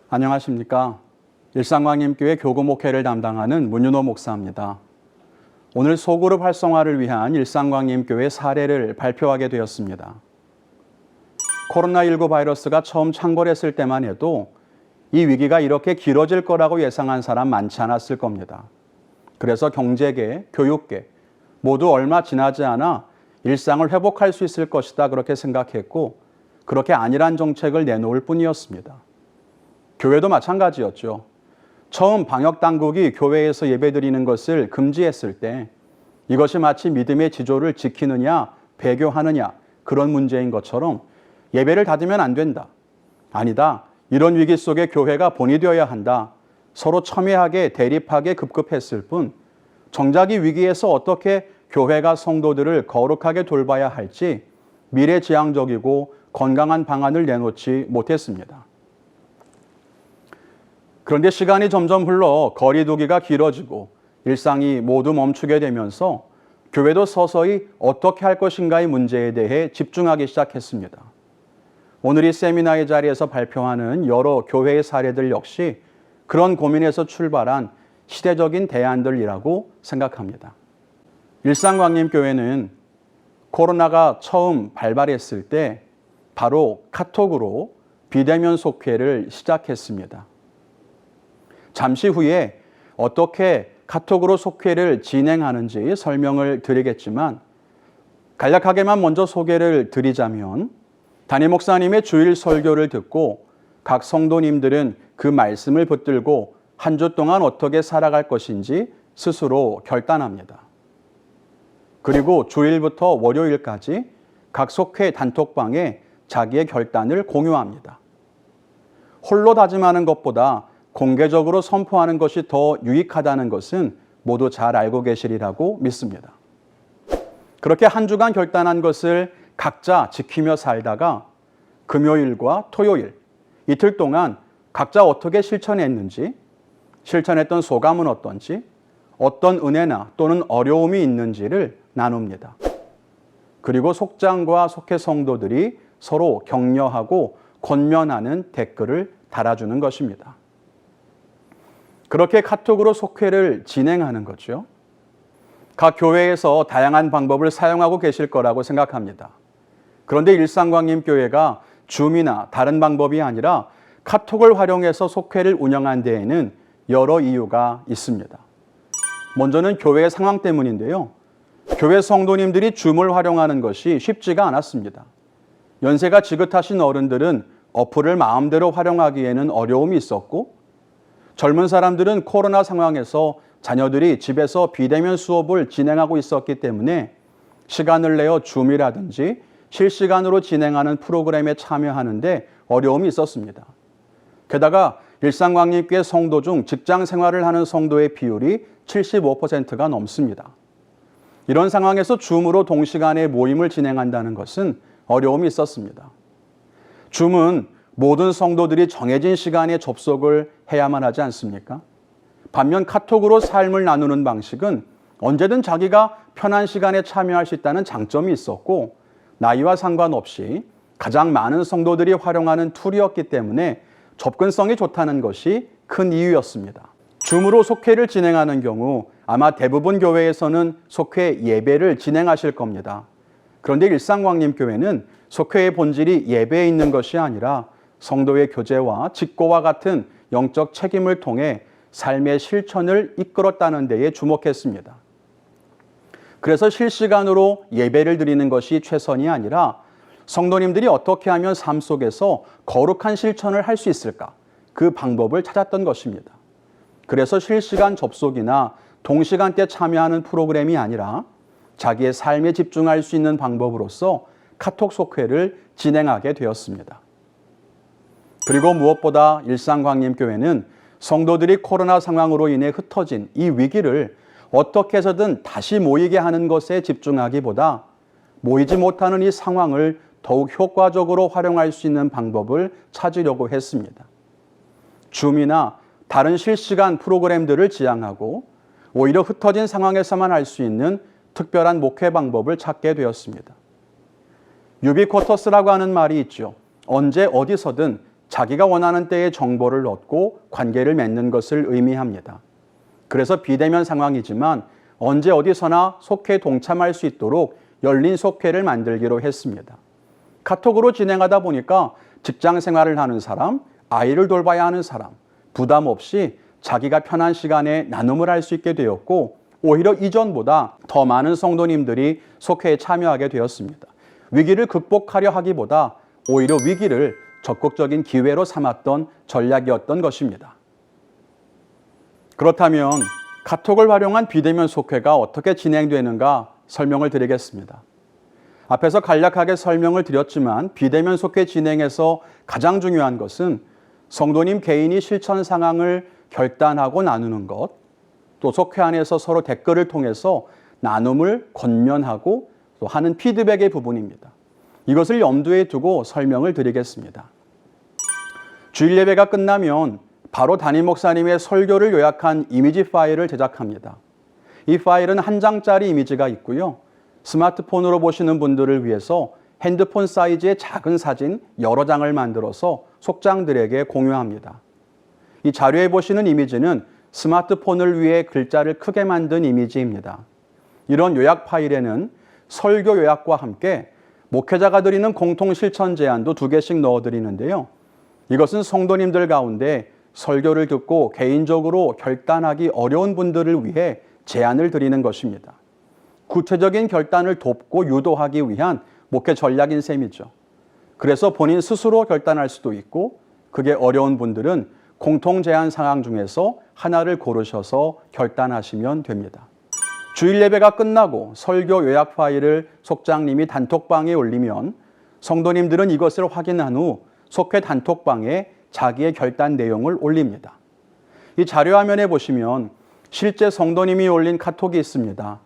안녕하십니까. 일상광림교회 교구목회를 담당하는 문윤호 목사입니다. 오늘 소그룹 활성화를 위한 일상광림교회 사례를 발표하게 되었습니다. 코로나19 바이러스가 처음 창궐했을 때만 해도 이 위기가 이렇게 길어질 거라고 예상한 사람 많지 않았을 겁니다. 그래서 경제계, 교육계 모두 얼마 지나지 않아 일상을 회복할 수 있을 것이다 그렇게 생각했고 그렇게 안일한 정책을 내놓을 뿐이었습니다. 교회도 마찬가지였죠. 처음 방역당국이 교회에서 예배드리는 것을 금지했을 때 이것이 마치 믿음의 지조를 지키느냐 배교하느냐 그런 문제인 것처럼 예배를 닫으면 안 된다. 아니다. 이런 위기 속에 교회가 본이 되어야 한다. 서로 첨예하게 대립하게 급급했을 뿐 정작 이 위기에서 어떻게 교회가 성도들을 거룩하게 돌봐야 할지 미래지향적이고 건강한 방안을 내놓지 못했습니다. 그런데 시간이 점점 흘러 거리두기가 길어지고 일상이 모두 멈추게 되면서 교회도 서서히 어떻게 할 것인가의 문제에 대해 집중하기 시작했습니다. 오늘 이 세미나의 자리에서 발표하는 여러 교회의 사례들 역시 그런 고민에서 출발한 시대적인 대안들이라고 생각합니다. 일상광림교회는 코로나가 처음 발발했을 때 바로 카톡으로 비대면 속회를 시작했습니다. 잠시 후에 어떻게 카톡으로 속회를 진행하는지 설명을 드리겠지만 간략하게만 먼저 소개를 드리자면 담임 목사님의 주일 설교를 듣고 각 성도님들은 그 말씀을 붙들고 한 주 동안 어떻게 살아갈 것인지 스스로 결단합니다. 그리고 주일부터 월요일까지 각 속회 단톡방에 자기의 결단을 공유합니다. 홀로 다짐하는 것보다 공개적으로 선포하는 것이 더 유익하다는 것은 모두 잘 알고 계시리라고 믿습니다. 그렇게 한 주간 결단한 것을 각자 지키며 살다가 금요일과 토요일, 이틀 동안 각자 어떻게 실천했는지, 실천했던 소감은 어떤지, 어떤 은혜나 또는 어려움이 있는지를 나눕니다. 그리고 속장과 속회 성도들이 서로 격려하고 권면하는 댓글을 달아주는 것입니다. 그렇게 카톡으로 속회를 진행하는 거죠. 각 교회에서 다양한 방법을 사용하고 계실 거라고 생각합니다. 그런데 일상광림교회가 줌이나 다른 방법이 아니라 카톡을 활용해서 속회를 운영한 데에는 여러 이유가 있습니다. 먼저는 교회의 상황 때문인데요. 교회 성도님들이 줌을 활용하는 것이 쉽지가 않았습니다. 연세가 지긋하신 어른들은 어플을 마음대로 활용하기에는 어려움이 있었고 젊은 사람들은 코로나 상황에서 자녀들이 집에서 비대면 수업을 진행하고 있었기 때문에 시간을 내어 줌이라든지 실시간으로 진행하는 프로그램에 참여하는데 어려움이 있었습니다. 게다가 일상광림교회 성도 중 직장 생활을 하는 성도의 비율이 75%가 넘습니다. 이런 상황에서 줌으로 동시간에 모임을 진행한다는 것은 어려움이 있었습니다. 줌은 모든 성도들이 정해진 시간에 접속을 해야만 하지 않습니까? 반면 카톡으로 삶을 나누는 방식은 언제든 자기가 편한 시간에 참여할 수 있다는 장점이 있었고 나이와 상관없이 가장 많은 성도들이 활용하는 툴이었기 때문에 접근성이 좋다는 것이 큰 이유였습니다. 줌으로 속회를 진행하는 경우 아마 대부분 교회에서는 속회 예배를 진행하실 겁니다. 그런데 일상광림교회는 속회의 본질이 예배에 있는 것이 아니라 성도의 교제와 직고와 같은 영적 책임을 통해 삶의 실천을 이끌었다는 데에 주목했습니다. 그래서 실시간으로 예배를 드리는 것이 최선이 아니라 성도님들이 어떻게 하면 삶 속에서 거룩한 실천을 할 수 있을까? 그 방법을 찾았던 것입니다. 그래서 실시간 접속이나 동시간대 참여하는 프로그램이 아니라 자기의 삶에 집중할 수 있는 방법으로서 카톡 속회를 진행하게 되었습니다. 그리고 무엇보다 일상광림교회는 성도들이 코로나 상황으로 인해 흩어진 이 위기를 어떻게 해서든 다시 모이게 하는 것에 집중하기보다 모이지 못하는 이 상황을 더욱 효과적으로 활용할 수 있는 방법을 찾으려고 했습니다. 줌이나 다른 실시간 프로그램들을 지향하고 오히려 흩어진 상황에서만 할 수 있는 특별한 목회 방법을 찾게 되었습니다. 유비쿼터스라고 하는 말이 있죠. 언제 어디서든 자기가 원하는 때에 정보를 얻고 관계를 맺는 것을 의미합니다. 그래서 비대면 상황이지만 언제 어디서나 속회 동참할 수 있도록 열린 속회를 만들기로 했습니다. 카톡으로 진행하다 보니까 직장 생활을 하는 사람, 아이를 돌봐야 하는 사람, 부담 없이 자기가 편한 시간에 나눔을 할 수 있게 되었고 오히려 이전보다 더 많은 성도님들이 속회에 참여하게 되었습니다. 위기를 극복하려 하기보다 오히려 위기를 적극적인 기회로 삼았던 전략이었던 것입니다. 그렇다면 카톡을 활용한 비대면 속회가 어떻게 진행되는가 설명을 드리겠습니다. 앞에서 간략하게 설명을 드렸지만 비대면 속회 진행에서 가장 중요한 것은 성도님 개인이 실천 상황을 결단하고 나누는 것, 또 속회 안에서 서로 댓글을 통해서 나눔을 권면하고 또 하는 피드백의 부분입니다. 이것을 염두에 두고 설명을 드리겠습니다. 주일 예배가 끝나면 바로 담임 목사님의 설교를 요약한 이미지 파일을 제작합니다. 이 파일은 한 장짜리 이미지가 있고요. 스마트폰으로 보시는 분들을 위해서 핸드폰 사이즈의 작은 사진 여러 장을 만들어서 속장들에게 공유합니다. 이 자료에 보시는 이미지는 스마트폰을 위해 글자를 크게 만든 이미지입니다. 이런 요약 파일에는 설교 요약과 함께 목회자가 드리는 공통 실천 제안도 2개씩 넣어드리는데요. 이것은 성도님들 가운데 설교를 듣고 개인적으로 결단하기 어려운 분들을 위해 제안을 드리는 것입니다. 구체적인 결단을 돕고 유도하기 위한 목회 전략인 셈이죠. 그래서 본인 스스로 결단할 수도 있고 그게 어려운 분들은 공통 제안 상황 중에서 하나를 고르셔서 결단하시면 됩니다. 주일 예배가 끝나고 설교 요약 파일을 속장님이 단톡방에 올리면 성도님들은 이것을 확인한 후 속회 단톡방에 자기의 결단 내용을 올립니다. 이 자료 화면에 보시면 실제 성도님이 올린 카톡이 있습니다.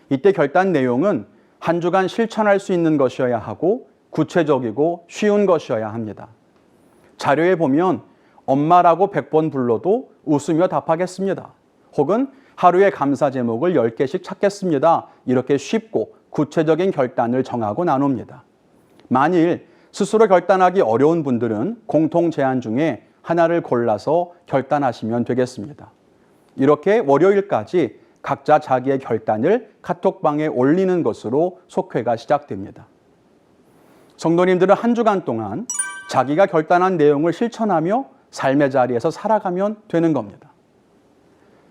이때 결단 내용은 한 주간 실천할 수 있는 것이어야 하고 구체적이고 쉬운 것이어야 합니다. 자료에 보면 엄마라고 100번 불러도 웃으며 답하겠습니다. 혹은 하루에 감사 제목을 10개씩 찾겠습니다. 이렇게 쉽고 구체적인 결단을 정하고 나눕니다. 만일 스스로 결단하기 어려운 분들은 공통 제안 중에 하나를 골라서 결단하시면 되겠습니다. 이렇게 월요일까지 각자 자기의 결단을 카톡방에 올리는 것으로 속회가 시작됩니다. 성도님들은 한 주간 동안 자기가 결단한 내용을 실천하며 삶의 자리에서 살아가면 되는 겁니다.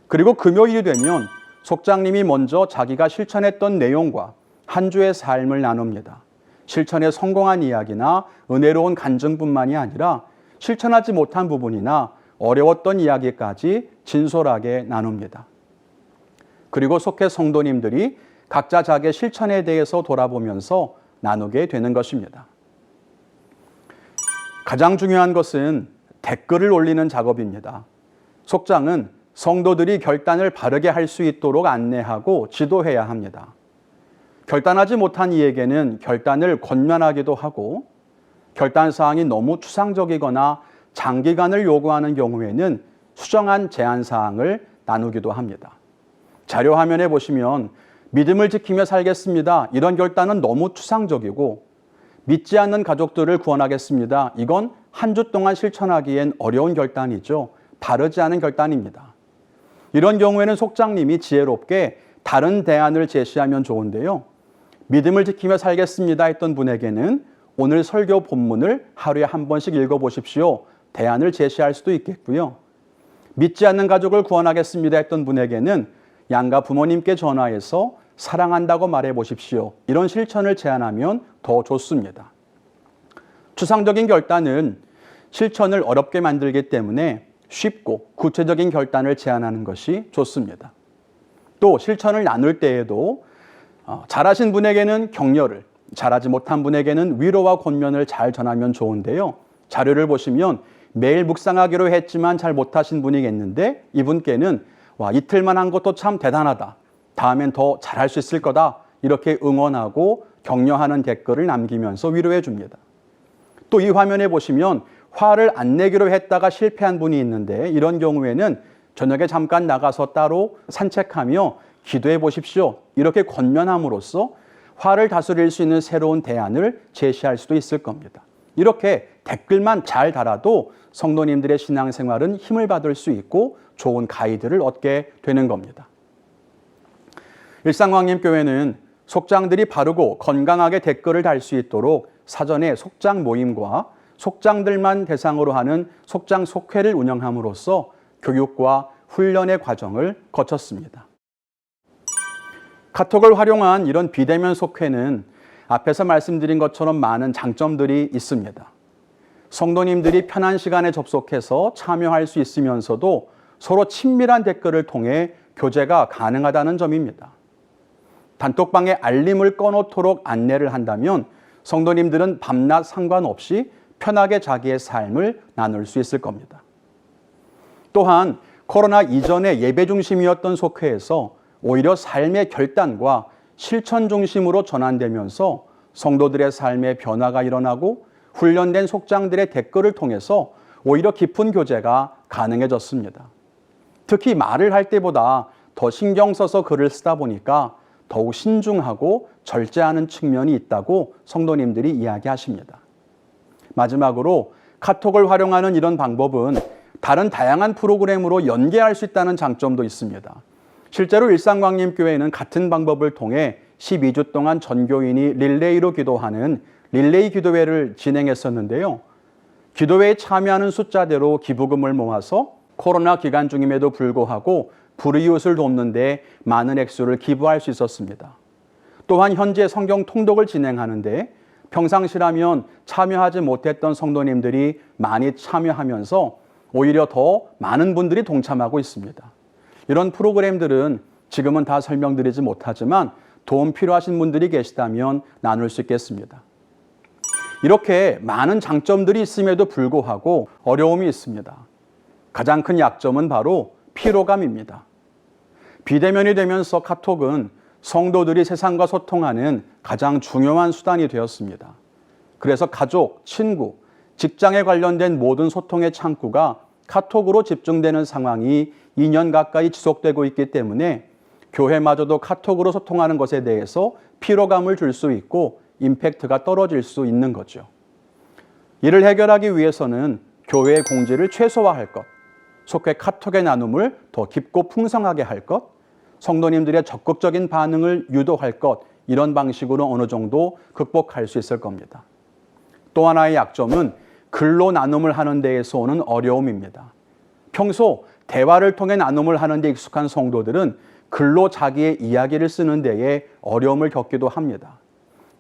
그리고 금요일이 되면 속장님이 먼저 자기가 실천했던 내용과 한 주의 삶을 나눕니다. 실천에 성공한 이야기나 은혜로운 간증뿐만이 아니라 실천하지 못한 부분이나 어려웠던 이야기까지 진솔하게 나눕니다. 그리고 속회 성도님들이 각자 자기의 실천에 대해서 돌아보면서 나누게 되는 것입니다. 가장 중요한 것은 댓글을 올리는 작업입니다. 속장은 성도들이 결단을 바르게 할 수 있도록 안내하고 지도해야 합니다. 결단하지 못한 이에게는 결단을 권면하기도 하고 결단 사항이 너무 추상적이거나 장기간을 요구하는 경우에는 수정한 제안 사항을 나누기도 합니다. 자료 화면에 보시면 믿음을 지키며 살겠습니다. 이런 결단은 너무 추상적이고 믿지 않는 가족들을 구원하겠습니다. 이건 한 주 동안 실천하기엔 어려운 결단이죠. 바르지 않은 결단입니다. 이런 경우에는 속장님이 지혜롭게 다른 대안을 제시하면 좋은데요. 믿음을 지키며 살겠습니다 했던 분에게는 오늘 설교 본문을 하루에 한 번씩 읽어보십시오. 대안을 제시할 수도 있겠고요. 믿지 않는 가족을 구원하겠습니다 했던 분에게는 양가 부모님께 전화해서 사랑한다고 말해보십시오. 이런 실천을 제안하면 더 좋습니다. 추상적인 결단은 실천을 어렵게 만들기 때문에 쉽고 구체적인 결단을 제안하는 것이 좋습니다. 또 실천을 나눌 때에도 잘하신 분에게는 격려를, 잘하지 못한 분에게는 위로와 권면을 잘 전하면 좋은데요. 자료를 보시면 매일 묵상하기로 했지만 잘 못하신 분이 있는데 이분께는 와, 이틀만 한 것도 참 대단하다. 다음엔 더 잘할 수 있을 거다. 이렇게 응원하고 격려하는 댓글을 남기면서 위로해 줍니다. 또 이 화면에 보시면 화를 안 내기로 했다가 실패한 분이 있는데 이런 경우에는 저녁에 잠깐 나가서 따로 산책하며 기도해 보십시오. 이렇게 권면함으로써 화를 다스릴 수 있는 새로운 대안을 제시할 수도 있을 겁니다. 이렇게 댓글만 잘 달아도 성도님들의 신앙생활은 힘을 받을 수 있고 좋은 가이드를 얻게 되는 겁니다. 일상광림교회는 속장들이 바르고 건강하게 댓글을 달 수 있도록 사전에 속장 모임과 속장들만 대상으로 하는 속장 속회를 운영함으로써 교육과 훈련의 과정을 거쳤습니다. 카톡을 활용한 이런 비대면 속회는 앞에서 말씀드린 것처럼 많은 장점들이 있습니다. 성도님들이 편한 시간에 접속해서 참여할 수 있으면서도 서로 친밀한 댓글을 통해 교제가 가능하다는 점입니다. 단톡방에 알림을 꺼놓도록 안내를 한다면 성도님들은 밤낮 상관없이 편하게 자기의 삶을 나눌 수 있을 겁니다. 또한 코로나 이전에 예배 중심이었던 속회에서 오히려 삶의 결단과 실천 중심으로 전환되면서 성도들의 삶의 변화가 일어나고 훈련된 속장들의 댓글을 통해서 오히려 깊은 교제가 가능해졌습니다. 특히 말을 할 때보다 더 신경 써서 글을 쓰다 보니까 더욱 신중하고 절제하는 측면이 있다고 성도님들이 이야기하십니다. 마지막으로 카톡을 활용하는 이런 방법은 다른 다양한 프로그램으로 연계할 수 있다는 장점도 있습니다. 실제로 일상광림교회는 같은 방법을 통해 12주 동안 전교인이 릴레이로 기도하는 릴레이 기도회를 진행했었는데요. 기도회에 참여하는 숫자대로 기부금을 모아서 코로나 기간 중임에도 불구하고 불이웃을 돕는 데 많은 액수를 기부할 수 있었습니다. 또한 현재 성경 통독을 진행하는데 평상시라면 참여하지 못했던 성도님들이 많이 참여하면서 오히려 더 많은 분들이 동참하고 있습니다. 이런 프로그램들은 지금은 다 설명드리지 못하지만 도움 필요하신 분들이 계시다면 나눌 수 있겠습니다. 이렇게 많은 장점들이 있음에도 불구하고 어려움이 있습니다. 가장 큰 약점은 바로 피로감입니다. 비대면이 되면서 카톡은 성도들이 세상과 소통하는 가장 중요한 수단이 되었습니다. 그래서 가족, 친구, 직장에 관련된 모든 소통의 창구가 카톡으로 집중되는 상황이 2년 가까이 지속되고 있기 때문에 교회마저도 카톡으로 소통하는 것에 대해서 피로감을 줄 수 있고 임팩트가 떨어질 수 있는 거죠. 이를 해결하기 위해서는 교회의 공지를 최소화할 것, 속회 카톡의 나눔을 더 깊고 풍성하게 할 것, 성도님들의 적극적인 반응을 유도할 것, 이런 방식으로 어느 정도 극복할 수 있을 겁니다. 또 하나의 약점은 글로 나눔을 하는 데에서 오는 어려움입니다. 평소 대화를 통해 나눔을 하는 데 익숙한 성도들은 글로 자기의 이야기를 쓰는 데에 어려움을 겪기도 합니다.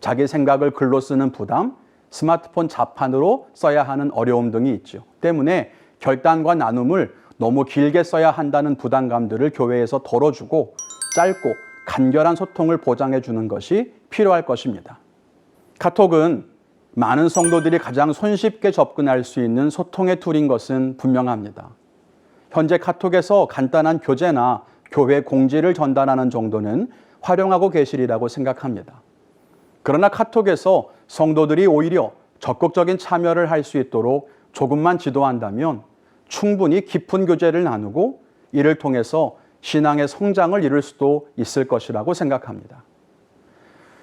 자기 생각을 글로 쓰는 부담, 스마트폰 자판으로 써야 하는 어려움 등이 있죠. 때문에 결단과 나눔을 너무 길게 써야 한다는 부담감들을 교회에서 덜어주고 짧고 간결한 소통을 보장해 주는 것이 필요할 것입니다. 카톡은 많은 성도들이 가장 손쉽게 접근할 수 있는 소통의 툴인 것은 분명합니다. 현재 카톡에서 간단한 교제나 교회 공지를 전달하는 정도는 활용하고 계시리라고 생각합니다. 그러나 카톡에서 성도들이 오히려 적극적인 참여를 할 수 있도록 조금만 지도한다면 충분히 깊은 교제를 나누고 이를 통해서 신앙의 성장을 이룰 수도 있을 것이라고 생각합니다.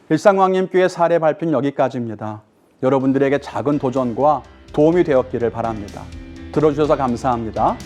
일상광림교회 사례 발표는 여기까지입니다. 여러분들에게 작은 도전과 도움이 되었기를 바랍니다. 들어주셔서 감사합니다.